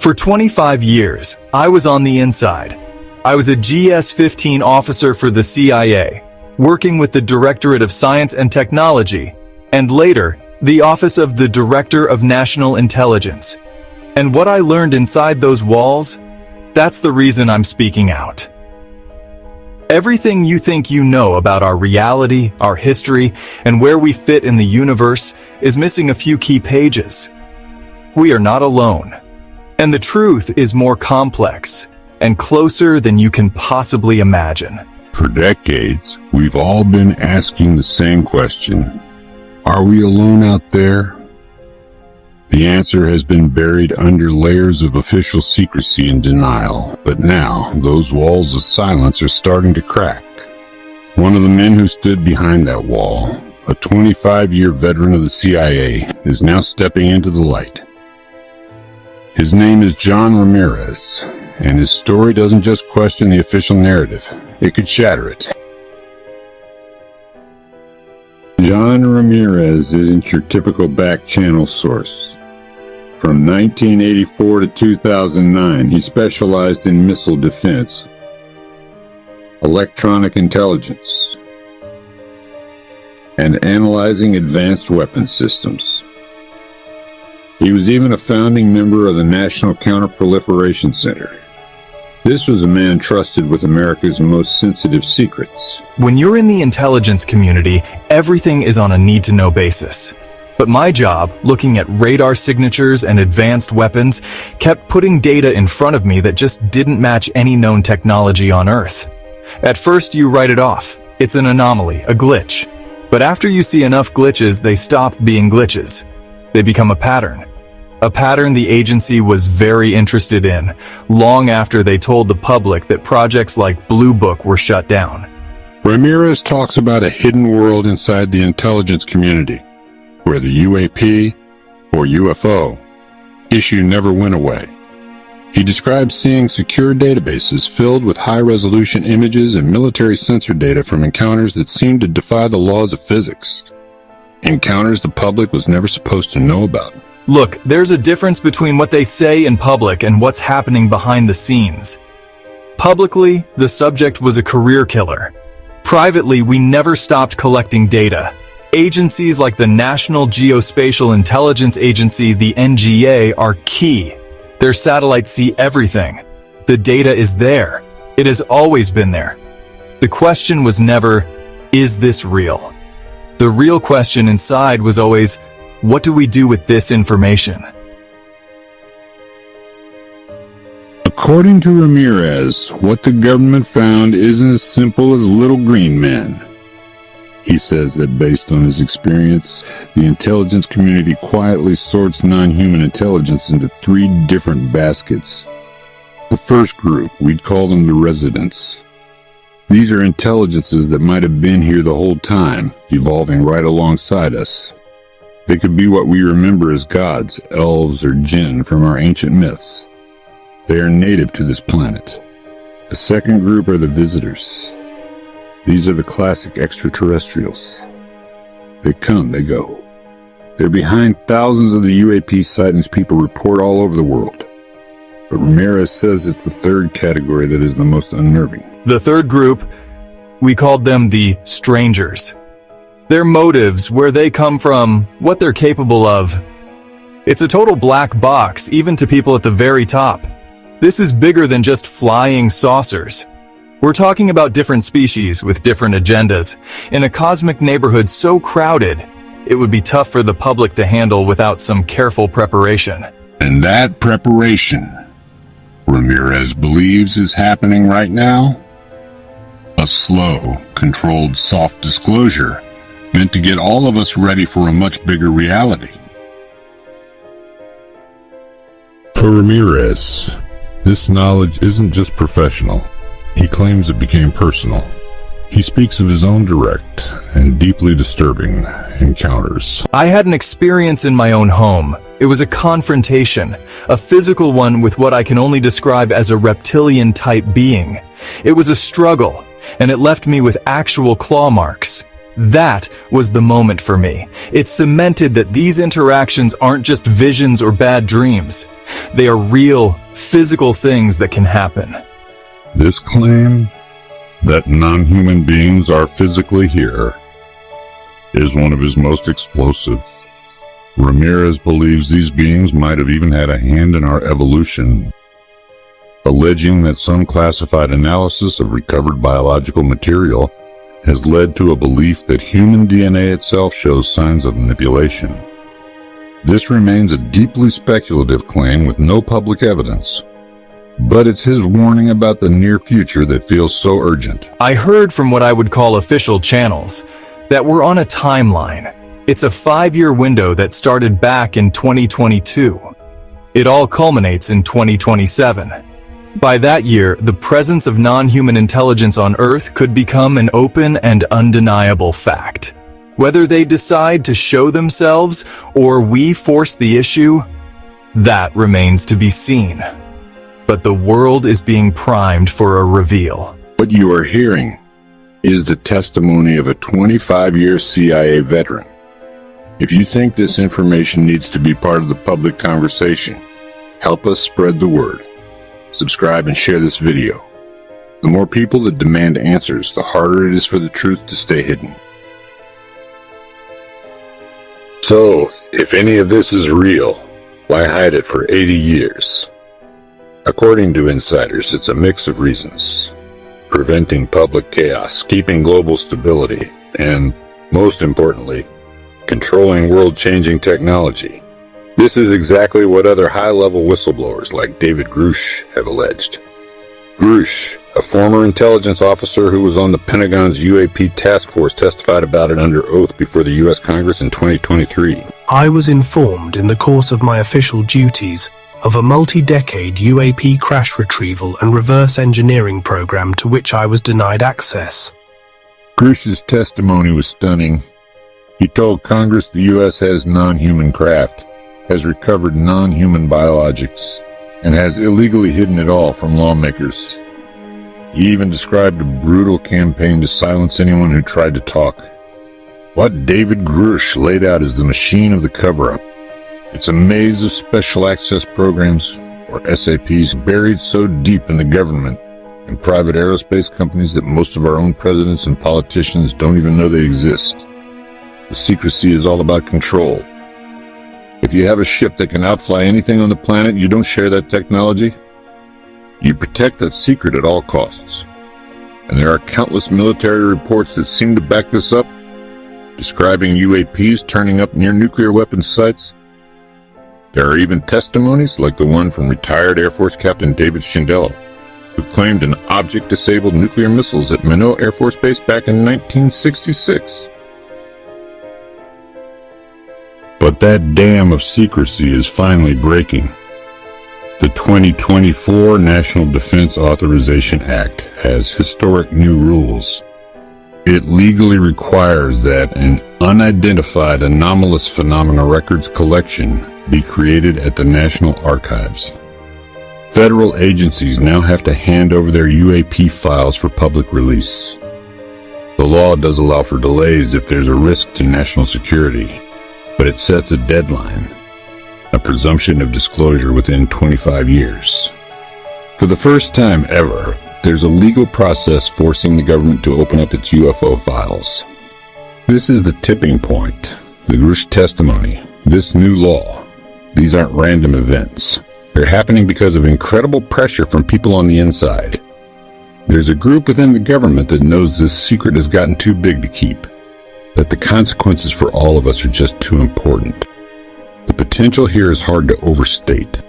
For 25 years, I was on the inside. I was a GS-15 officer for the CIA, working with the Directorate of Science and Technology, and later, the Office of the Director of National Intelligence. And what I learned inside those walls, that's the reason I'm speaking out. Everything you think you know about our reality, our history, and where we fit in the universe is missing a few key pages. We are not alone. And the truth is more complex and closer than you can possibly imagine. For decades, we've all been asking the same question. Are we alone out there? The answer has been buried under layers of official secrecy and denial, but now those walls of silence are starting to crack. One of the men who stood behind that wall, a 25-year veteran of the CIA, is now stepping into the light. His name is John Ramirez, and his story doesn't just question the official narrative, it could shatter it. John Ramirez isn't your typical back-channel source. From 1984 to 2009, he specialized in missile defense, electronic intelligence, and analyzing advanced weapon systems. He was even a founding member of the National Counterproliferation Center. This was a man trusted with America's most sensitive secrets. When you're in the intelligence community, everything is on a need-to-know basis. But my job, looking at radar signatures and advanced weapons, kept putting data in front of me that just didn't match any known technology on Earth. At first, you write it off. It's an anomaly, a glitch. But after you see enough glitches, they stop being glitches. They become a pattern. A pattern the agency was very interested in, long after they told the public that projects like Blue Book were shut down. Ramirez talks about a hidden world inside the intelligence community, where the UAP, or UFO, issue never went away. He describes seeing secure databases filled with high-resolution images and military sensor data from encounters that seemed to defy the laws of physics. Encounters the public was never supposed to know about. Look, there's a difference between what they say in public and what's happening behind the scenes. Publicly, the subject was a career killer. Privately, we never stopped collecting data. Agencies like the National Geospatial Intelligence Agency, the NGA, are key. Their satellites see everything. The data is there. It has always been there. The question was never, is this real? The real question inside was always, what do we do with this information? According to Ramirez, what the government found isn't as simple as little green men. He says that based on his experience, the intelligence community quietly sorts non-human intelligence into 3 different baskets. The first group, we'd call them the residents. These are intelligences that might have been here the whole time, evolving right alongside us. They could be what we remember as gods, elves, or jinn from our ancient myths. They are native to this planet. The second group are the visitors. These are the classic extraterrestrials. They come, they go. They're behind thousands of the UAP sightings people report all over the world. But Ramirez says it's the third category that is the most unnerving. The third group, we called them the strangers. Their motives, where they come from, what they're capable of. It's a total black box, even to people at the very top. This is bigger than just flying saucers. We're talking about different species with different agendas, in a cosmic neighborhood so crowded, it would be tough for the public to handle without some careful preparation. And that preparation, Ramirez believes, is happening right now. A slow, controlled, soft disclosure meant to get all of us ready for a much bigger reality. For Ramirez, this knowledge isn't just professional. He claims it became personal. He speaks of his own direct and deeply disturbing encounters. I had an experience in my own home. It was a confrontation, a physical one with what I can only describe as a reptilian-type being. It was a struggle, and it left me with actual claw marks. That was the moment for me. It cemented that these interactions aren't just visions or bad dreams. They are real, physical things that can happen. This claim that non-human beings are physically here is one of his most explosive. Ramirez believes these beings might have even had a hand in our evolution, alleging that some classified analysis of recovered biological material has led to a belief that human DNA itself shows signs of manipulation. This remains a deeply speculative claim with no public evidence, but it's his warning about the near future that feels so urgent. I heard from what I would call official channels that we're on a timeline. It's a 5-year window that started back in 2022. It all culminates in 2027. By that year, the presence of non-human intelligence on Earth could become an open and undeniable fact. Whether they decide to show themselves or we force the issue, that remains to be seen. But the world is being primed for a reveal. What you are hearing is the testimony of a 25-year CIA veteran. If you think this information needs to be part of the public conversation, help us spread the word. Subscribe and share this video. The more people that demand answers, the harder it is for the truth to stay hidden. So, if any of this is real, why hide it for 80 years? According to insiders, it's a mix of reasons. Preventing public chaos, keeping global stability, and, most importantly, controlling world-changing technology. This is exactly what other high-level whistleblowers like David Grush have alleged. Grush, a former intelligence officer who was on the Pentagon's UAP task force, testified about it under oath before the U.S. Congress in 2023. I was informed in the course of my official duties of a multi-decade UAP crash retrieval and reverse engineering program to which I was denied access. Grush's testimony was stunning. He told Congress the U.S. has non-human craft, has recovered non-human biologics, and has illegally hidden it all from lawmakers. He even described a brutal campaign to silence anyone who tried to talk. What David Grush laid out is the machine of the cover-up. It's a maze of special access programs, or SAPs, buried so deep in the government and private aerospace companies that most of our own presidents and politicians don't even know they exist. The secrecy is all about control. If you have a ship that can outfly anything on the planet, you don't share that technology. You protect that secret at all costs. And there are countless military reports that seem to back this up, describing UAPs turning up near nuclear weapons sites. There are even testimonies like the one from retired Air Force Captain David Shindell, who claimed an object disabled nuclear missiles at Minot Air Force Base back in 1966. But that dam of secrecy is finally breaking. The 2024 National Defense Authorization Act has historic new rules. It legally requires that an unidentified anomalous phenomena records collection be created at the National Archives. Federal agencies now have to hand over their UAP files for public release. The law does allow for delays if there's a risk to national security, but it sets a deadline, a presumption of disclosure within 25 years. For the first time ever, there's a legal process forcing the government to open up its UFO files. This is the tipping point, the Grush testimony, this new law. These aren't random events. They're happening because of incredible pressure from people on the inside. There's a group within the government that knows this secret has gotten too big to keep, that the consequences for all of us are just too important. The potential here is hard to overstate.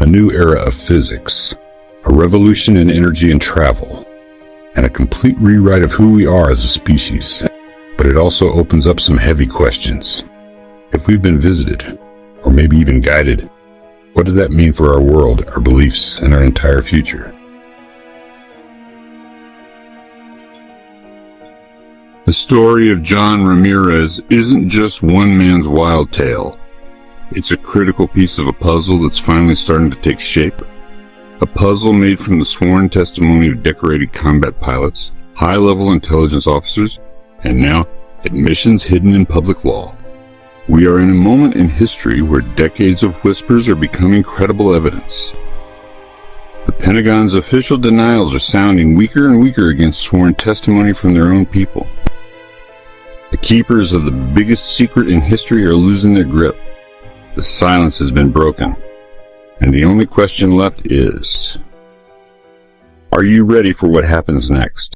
A new era of physics, a revolution in energy and travel, and a complete rewrite of who we are as a species. But it also opens up some heavy questions. If we've been visited, or maybe even guided, what does that mean for our world, our beliefs, and our entire future? The story of John Ramirez isn't just one man's wild tale. It's a critical piece of a puzzle that's finally starting to take shape. A puzzle made from the sworn testimony of decorated combat pilots, high-level intelligence officers, and now admissions hidden in public law. We are in a moment in history where decades of whispers are becoming credible evidence. The Pentagon's official denials are sounding weaker and weaker against sworn testimony from their own people. The keepers of the biggest secret in history are losing their grip. The silence has been broken, and the only question left is, are you ready for what happens next?